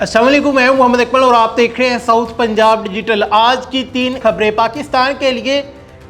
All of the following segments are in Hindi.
अस्सलाम वालेकुम, मैं हूं मोहम्मद इकबाल और आप देख रहे हैं साउथ पंजाब डिजिटल। आज की 3 खबरें पाकिस्तान के लिए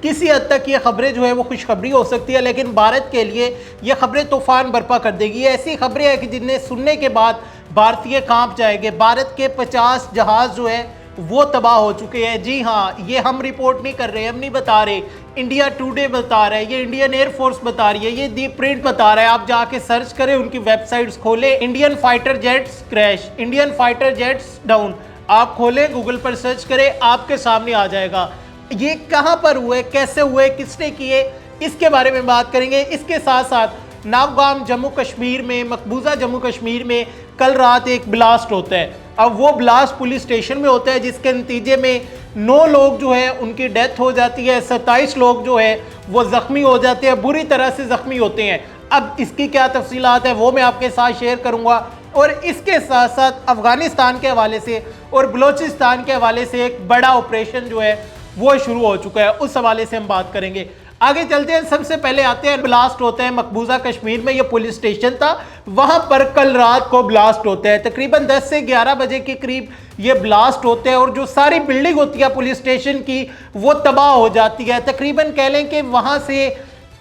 किसी हद तक ये खबरें जो है वो खुशखबरी हो सकती है, लेकिन भारत के लिए ये खबरें तूफान बर्पा कर देगी। ऐसी खबरें हैं कि जिन्हें सुनने के बाद भारतीय कांप जाएंगे। भारत के 50 जहाज जो है वो तबाह हो चुके हैं। जी हाँ, ये हम रिपोर्ट नहीं कर रहे, हम नहीं बता रहे, इंडिया टुडे बता रहा है, ये इंडियन एयरफोर्स बता रही है, ये दी प्रिंट बता रहा है। आप जाके सर्च करें, उनकी वेबसाइट्स खोले, Indian fighter jets crash, Indian fighter jets down, आप खोलें गूगल पर सर्च करें, आपके सामने आ जाएगा। ये कहां पर हुए, कैसे हुए, किसने किए, इसके बारे में बात करेंगे। इसके साथ साथ नवगाम जम्मू कश्मीर में, मकबूजा जम्मू कश्मीर में कल रात एक ब्लास्ट होता है। अब वो ब्लास्ट पुलिस स्टेशन में होता है, जिसके नतीजे में 9 लोग जो है उनकी डेथ हो जाती है, 27 लोग जो है वो ज़ख्मी हो जाते हैं, बुरी तरह से ज़ख्मी होते हैं। अब इसकी क्या तफसीलात है वो मैं आपके साथ शेयर करूंगा, और इसके साथ साथ अफ़गानिस्तान के हवाले से और बलूचिस्तान के हवाले से एक बड़ा ऑपरेशन जो है वो शुरू हो चुका है, उस हवाले से हम बात करेंगे। आगे चलते हैं। सबसे पहले आते हैं, ब्लास्ट होता है मकबूजा कश्मीर में, ये पुलिस स्टेशन था, वहां पर कल रात को ब्लास्ट होता है। तकरीबन 10 से 11 बजे के करीब ये ब्लास्ट होते हैं और जो सारी बिल्डिंग होती है पुलिस स्टेशन की वो तबाह हो जाती है। तकरीबन कह लें कि वहां से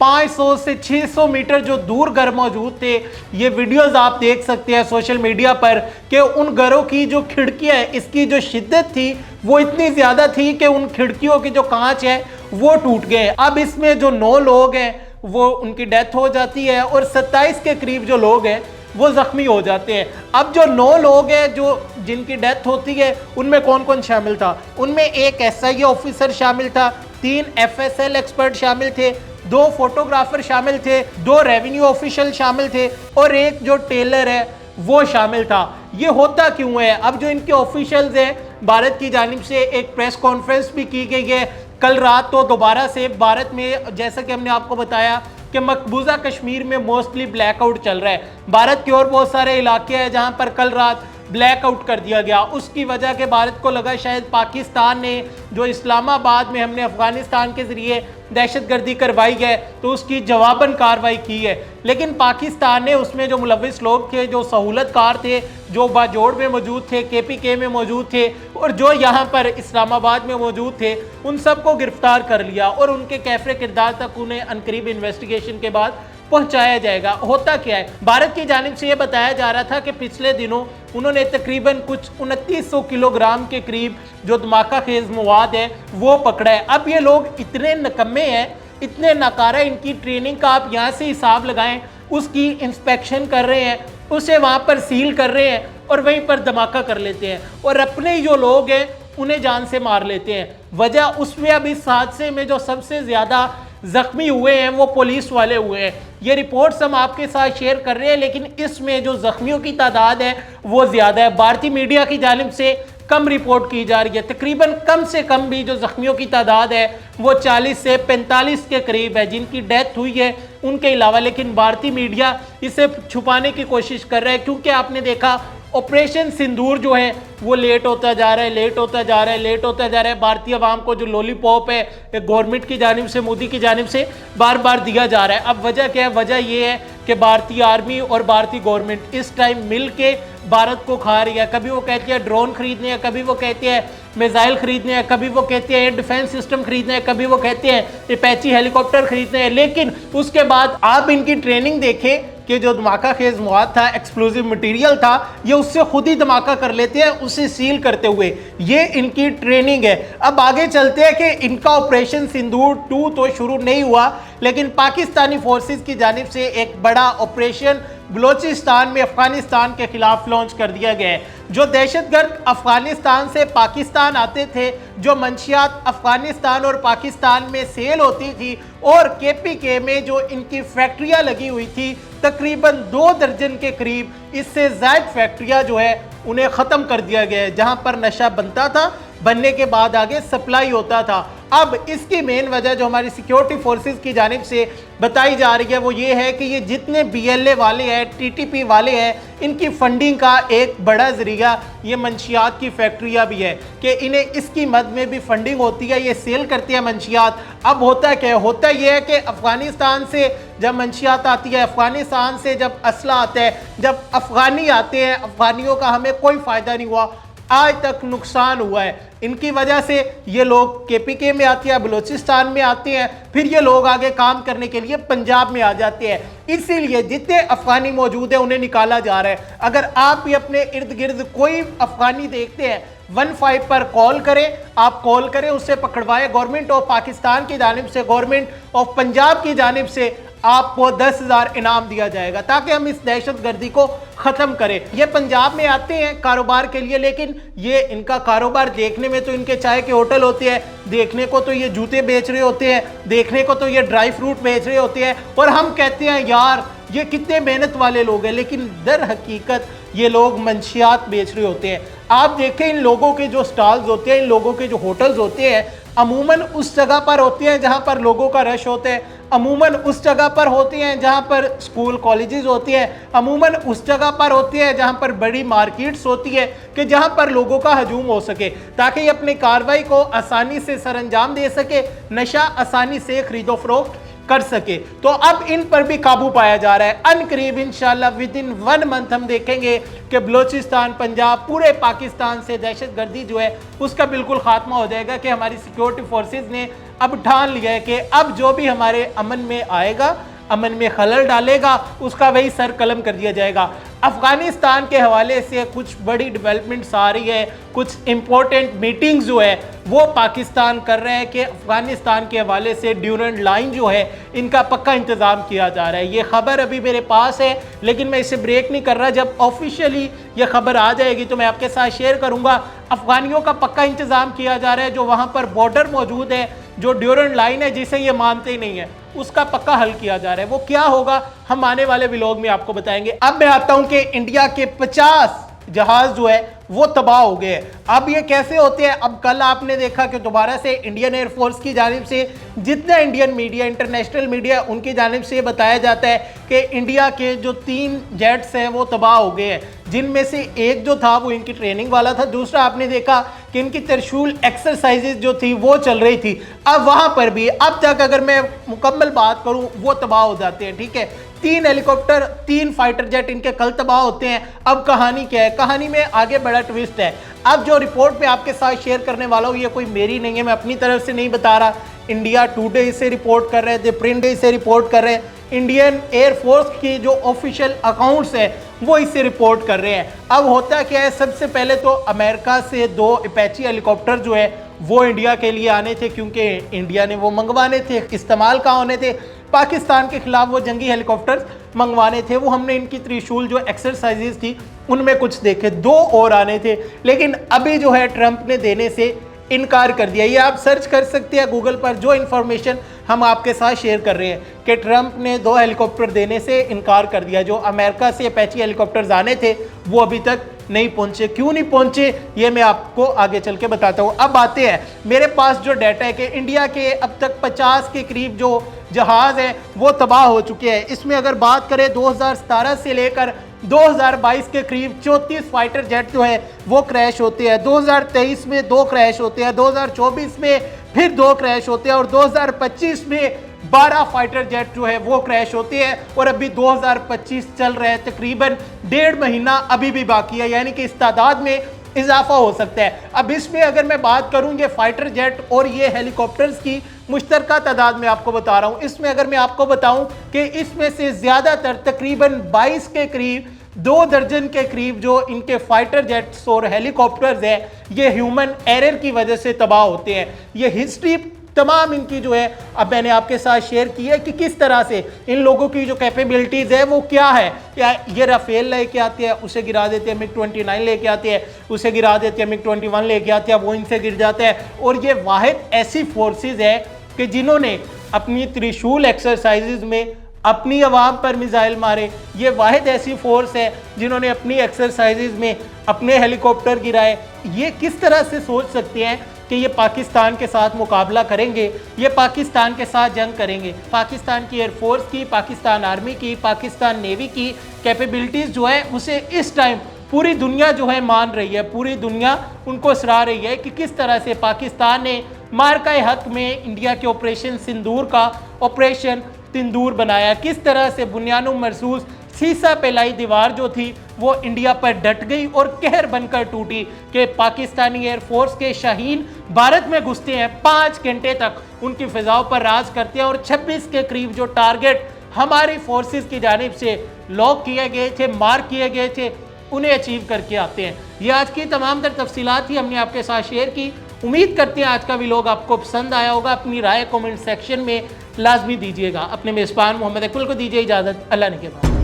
500 से 600 मीटर जो दूर घर मौजूद थे, ये वीडियोस आप देख सकते हैं सोशल मीडिया पर, कि उन घरों की जो खिड़कियां है, इसकी जो शिद्दत थी वो इतनी ज़्यादा थी कि उन खिड़कियों के जो कांच है वो टूट गए। अब इसमें जो 9 लोग हैं वो उनकी डेथ हो जाती है और 27 के करीब जो लोग हैं वो ज़ख्मी हो जाते हैं। अब जो 9 लोग हैं जो जिनकी डेथ होती है, उनमें कौन कौन शामिल था? उनमें एक SI ऑफिसर शामिल था, 3 FSL एक्सपर्ट शामिल थे, 2 फोटोग्राफर शामिल थे, 2 रेवेन्यू ऑफिशियल शामिल थे और एक जो टेलर है वो शामिल था। ये होता क्यों है? अब जो इनके ऑफिशियल्स हैं, भारत की जानिब से एक प्रेस कॉन्फ्रेंस भी की गई है कल रात। तो दोबारा से भारत में, जैसा कि हमने आपको बताया कि मकबूजा कश्मीर में मोस्टली ब्लैकआउट चल रहा है। भारत के और बहुत सारे इलाके हैं जहां पर कल रात ब्लैकआउट कर दिया गया। उसकी वजह के भारत को लगा शायद पाकिस्तान ने जो इस्लामाबाद में हमने अफगानिस्तान के ज़रिए दहशतगर्दी करवाई है तो उसकी जवाबन कार्रवाई की है, लेकिन पाकिस्तान ने उसमें जो मुलविस लोग थे, जो सहूलतकार थे, जो बाजोड़ में मौजूद थे, KPK में मौजूद थे और जो यहाँ पर इस्लामाबाद में मौजूद थे, उन सबको गिरफ्तार कर लिया और उनके कैफरे किरदार तक उन्हें अनकरीब इन्वेस्टिगेशन के बाद पहुंचाया जाएगा। होता क्या है, भारत की जानिब से यह बताया जा रहा था कि पिछले दिनों उन्होंने तकरीबन कुछ 2900 किलोग्राम के करीब जो धमाका खेज मवाद है वो पकड़ा है। अब ये लोग इतने नकम्मे हैं, इतने नाकारा, इनकी ट्रेनिंग का आप यहाँ से हिसाब लगाएं, उसकी इंस्पेक्शन कर रहे हैं, उसे वहाँ पर सील कर रहे हैं और वहीं पर धमाका कर लेते हैं और अपने ही जो लोग हैं उन्हें जान से मार लेते हैं। वजह उसमें अब इस हादसे में जो सबसे ज़्यादा जख्मी हुए हैं वो पुलिस वाले हुए हैं। ये रिपोर्ट्स हम आपके साथ शेयर कर रहे हैं, लेकिन इसमें जो जख्मियों की तादाद है वो ज़्यादा है। भारतीय मीडिया की जानिब से कम रिपोर्ट की जा रही है। तकरीबन कम से कम भी जो जख्मियों की तादाद है वो 40 से 45 के करीब है जिनकी डेथ हुई है उनके अलावा, लेकिन भारतीय मीडिया इसे छुपाने की कोशिश कर रहा है, क्योंकि आपने देखा ऑपरेशन सिंदूर जो है वो लेट होता जा रहा है, लेट होता जा रहा है, लेट होता जा रहा है। भारतीय अवाम को जो लॉलीपॉप है गवर्नमेंट की जानिब से, मोदी की जानिब से बार बार दिया जा रहा है। अब वजह क्या है? वजह ये है कि भारतीय आर्मी और भारतीय गवर्नमेंट इस टाइम मिल के भारत को खा रही है। कभी वो कहती है ड्रोन खरीदने हैं, कभी वो कहते हैं मिसाइल खरीदने हैं, कभी वो कहते हैं डिफेंस सिस्टम खरीदने हैं, कभी वो कहते हैं अपाचे हेलीकॉप्टर खरीदने हैं, लेकिन उसके बाद आप इनकी ट्रेनिंग देखें कि जो धमाका खेज मवाद था, एक्सप्लोजिव मटेरियल था, ये उससे खुद ही धमाका कर लेते हैं, उसे सील करते हुए। ये इनकी ट्रेनिंग है। अब आगे चलते हैं कि इनका ऑपरेशन सिंदूर 2 तो शुरू नहीं हुआ, लेकिन पाकिस्तानी फोर्सेस की जानिब से एक बड़ा ऑपरेशन बलूचिस्तान में अफगानिस्तान के खिलाफ लॉन्च कर दिया गया है। जो दहशतगर्द अफगानिस्तान से पाकिस्तान आते थे, जो मंशियात अफगानिस्तान और पाकिस्तान में सेल होती थी और KPK में जो इनकी फैक्ट्रियां लगी हुई थी, तकरीबन 2 दर्जन के करीब, इससे ज़ायद फैक्ट्रियां जो है उन्हें ख़त्म कर दिया गया है, जहां पर नशा बनता था, बनने के बाद आगे सप्लाई होता था। अब इसकी मेन वजह जो हमारी सिक्योरिटी फोर्सेस की जानिब से बताई जा रही है वो ये है कि ये जितने BLA वाले हैं, TTP वाले हैं, इनकी फंडिंग का एक बड़ा जरिया ये मंशियात की फैक्ट्रियाँ भी है कि इन्हें इसकी मद में भी फंडिंग होती है, ये सेल करते हैं मंशियात। अब होता क्या है? होता यह है कि अफगानिस्तान से जब मंशियात आती है, अफगानिस्तान से जब असला आता है, जब अफगानी आते हैं, अफगानियों का हमें कोई फ़ायदा नहीं हुआ, आज तक नुकसान हुआ है। इनकी वजह से ये लोग केपीके में आते हैं, बलूचिस्तान में आते हैं, फिर ये लोग आगे काम करने के लिए पंजाब में आ जाते हैं। इसीलिए जितने अफगानी मौजूद हैं उन्हें निकाला जा रहा है। अगर आप भी अपने इर्द गिर्द कोई अफगानी देखते हैं, 15 पर कॉल करें, आप कॉल करें, उससे पकड़वाएं। गवर्नमेंट ऑफ पाकिस्तान की जानिब से, गवर्नमेंट ऑफ पंजाब की जानिब से आपको 10,000 इनाम दिया जाएगा ताकि हम इस दहशतगर्दी को ख़त्म करें। ये पंजाब में आते हैं कारोबार के लिए, लेकिन ये इनका कारोबार देखने में तो इनके चाय के होटल होते हैं, देखने को तो ये जूते बेच रहे होते हैं, देखने को तो ये ड्राई फ्रूट बेच रहे होते हैं, और हम कहते हैं यार ये कितने मेहनत वाले लोग हैं, लेकिन दर हकीकत ये लोग मंशियात बेच रहे होते हैं। आप देखें इन लोगों के जो स्टॉल्स होते हैं, इन लोगों के जो होटल्स होते हैं, अमूमन उस जगह पर होते हैं जहां पर लोगों का रश होता है, अमूमन उस जगह पर होते हैं जहां पर स्कूल कॉलेजेस होती हैं, अमूमन उस जगह पर होती है जहां पर बड़ी मार्केट्स होती है कि जहां पर लोगों का हजूम हो सके, ताकि ये अपनी कार्रवाई को आसानी से सरअंजाम दे सके, नशा आसानी से खरीदो फरोख्त कर सके। तो अब इन पर भी काबू पाया जा रहा है। अनकरीब इंशाल्लाह विद इन 1 मंथ हम देखेंगे कि बलूचिस्तान, पंजाब, पूरे पाकिस्तान से दहशतगर्दी जो है उसका बिल्कुल खात्मा हो जाएगा कि हमारी सिक्योरिटी फोर्सेस ने अब ठान लिया है कि अब जो भी हमारे अमन में आएगा, अमन में खलल डालेगा, उसका वही सर कलम कर दिया जाएगा। अफगानिस्तान के हवाले से कुछ बड़ी डेवलपमेंट्स आ रही है, कुछ इंपॉर्टेंट मीटिंग्स जो है वो पाकिस्तान कर रहे हैं कि अफगानिस्तान के हवाले से ड्यूरेंट लाइन जो है इनका पक्का इंतज़ाम किया जा रहा है। ये खबर अभी मेरे पास है, लेकिन मैं इसे ब्रेक नहीं कर रहा। जब ऑफिशियली ये खबर आ जाएगी तो मैं आपके साथ शेयर करूँगा। अफगानियों का पक्का इंतज़ाम किया जा रहा है, जो वहाँ पर बॉर्डर मौजूद है, जो ड्यूरेंट लाइन है जिसे ये मानते ही नहीं है, उसका पक्का हल किया जा रहा है। वो क्या होगा हम आने वाले व्लॉग में आपको बताएंगे। अब मैं आता हूं कि इंडिया के 50 जहाज जो है वो तबाह हो गए। अब ये कैसे होते हैं? अब कल आपने देखा कि दोबारा से इंडियन एयरफोर्स की जानिब से, जितना इंडियन मीडिया, इंटरनेशनल मीडिया, उनकी जानिब से बताया जाता है कि इंडिया के जो 3 जेट्स हैं वो तबाह हो गए हैं, जिनमें से एक जो था वो इनकी ट्रेनिंग वाला था, दूसरा आपने देखा कि इनकी त्रिशूल एक्सरसाइजेज जो थी वो चल रही थी। अब वहाँ पर भी अब तक अगर मैं मुकम्मल बात करूँ वो तबाह हो जाते हैं। ठीक है, 3 हेलीकॉप्टर, 3 फाइटर जेट इनके कल तबाह होते हैं। अब कहानी क्या है? कहानी में आगे बड़ा ट्विस्ट है। अब जो रिपोर्ट मैं आपके साथ शेयर करने वाला हूँ ये कोई मेरी नहीं है, मैं अपनी तरफ से नहीं बता रहा। इंडिया टुडे इसे रिपोर्ट कर रहे हैं, द प्रिंट इसे रिपोर्ट कर रहे हैं, इंडियन एयरफोर्स की जो ऑफिशियल अकाउंट्स है वो इसे रिपोर्ट कर रहे हैं। अब होता क्या है, सबसे पहले तो अमेरिका से 2 अपाचे हेलीकॉप्टर जो है वो इंडिया के लिए आने थे, क्योंकि इंडिया ने वो मंगवाने थे, इस्तेमाल कहाँ होने थे, पाकिस्तान के खिलाफ वो जंगी हेलीकॉप्टर्स मंगवाने थे। वो हमने इनकी त्रिशूल जो एक्सरसाइजेज थी उनमें कुछ देखे, 2 और आने थे, लेकिन अभी जो है ट्रंप ने देने से इनकार कर दिया। ये आप सर्च कर सकते हैं गूगल पर, जो इन्फॉर्मेशन हम आपके साथ शेयर कर रहे हैं कि ट्रंप ने 2 हेलीकॉप्टर देने से इनकार कर दिया। जो अमेरिका से अपाचे हेलीकॉप्टर्स आने थे वो अभी तक नहीं पहुंचे। क्यों नहीं पहुंचे ये मैं आपको आगे चल के बताता हूं। अब आते हैं, मेरे पास जो डाटा है कि इंडिया के अब तक 50 के करीब जो जहाज हैं वो तबाह हो चुके हैं। इसमें अगर बात करें 2017 से लेकर 2022 के करीब 34 फाइटर जेट जो है वो क्रैश होते हैं। 2023 में 2 क्रैश होते हैं, 2024 में फिर 2 क्रैश होते हैं, और 2025 में 12 फाइटर जेट जो है वो क्रैश होते हैं, और अभी 2025 चल रहा है, तकरीबन 1.5 महीना अभी भी बाकी है, यानी कि इस तादाद में इजाफा हो सकता है। अब इसमें अगर मैं बात करूं ये फाइटर जेट और ये हेलीकॉप्टर्स की मुश्तरका तादाद में आपको बता रहा हूं, इसमें अगर मैं आपको बताऊं कि इसमें से ज़्यादातर तकरीबन 22 के करीब, 2 दर्जन के करीब जो इनके फाइटर जेट्स और हेलीकॉप्टर्स हैं ये ह्यूमन एरर की वजह से तबाह होते हैं। ये हिस्ट्री तमाम इनकी जो है अब मैंने आपके साथ शेयर की है कि किस तरह से इन लोगों की जो कैपेबिलिटीज़ है वो क्या है। या ये राफेल लेके आते हैं उसे गिरा देते हैं, MiG-29 लेके आते हैं उसे गिरा देते हैं, MiG-21 लेके आते हैं वो इनसे गिर जाता है। और ये वाहिद ऐसी फोर्सेस है कि जिन्होंने अपनी त्रिशूल एक्सरसाइजेज में अपनी आवाम पर मिसाइल मारे। ये वाहिद ऐसी फोर्स है जिन्होंने अपनी एक्सरसाइजेज में अपने हेलीकॉप्टर गिराए। ये किस तरह से सोच सकते हैं कि ये पाकिस्तान के साथ मुकाबला करेंगे, ये पाकिस्तान के साथ जंग करेंगे? पाकिस्तान की एयरफोर्स की, पाकिस्तान आर्मी की, पाकिस्तान नेवी की कैपेबिलिटीज़ जो है उसे इस टाइम पूरी दुनिया जो है मान रही है, पूरी दुनिया उनको सराह रही है कि किस तरह से पाकिस्तान ने मार्का हक में इंडिया के ऑपरेशन सिंदूर का, ऑपरेशन तिंदूर बनाया, किस तरह से बुनियानुम मरसूस सीसा पेलाई दीवार जो थी वो इंडिया पर डट गई और कहर बनकर टूटी कि पाकिस्तानी एयरफोर्स के शाहीन भारत में घुसते हैं, 5 घंटे तक उनकी फिजाओं पर राज करते हैं और 26 के करीब जो टारगेट हमारी फोर्सेस की जानिब से लॉक किए गए थे, मार्क किए गए थे, उन्हें अचीव करके आते हैं। ये आज की तमाम तर तफसीलात ही हमने आपके साथ शेयर की। उम्मीद करते हैं आज का व्लॉग आपको पसंद आया होगा। अपनी राय कमेंट सेक्शन में लाजमी दीजिएगा। अपने मेज़बान मोहम्मद इकबाल को दीजिए इजाज़त। अल्लाह ने के बाद।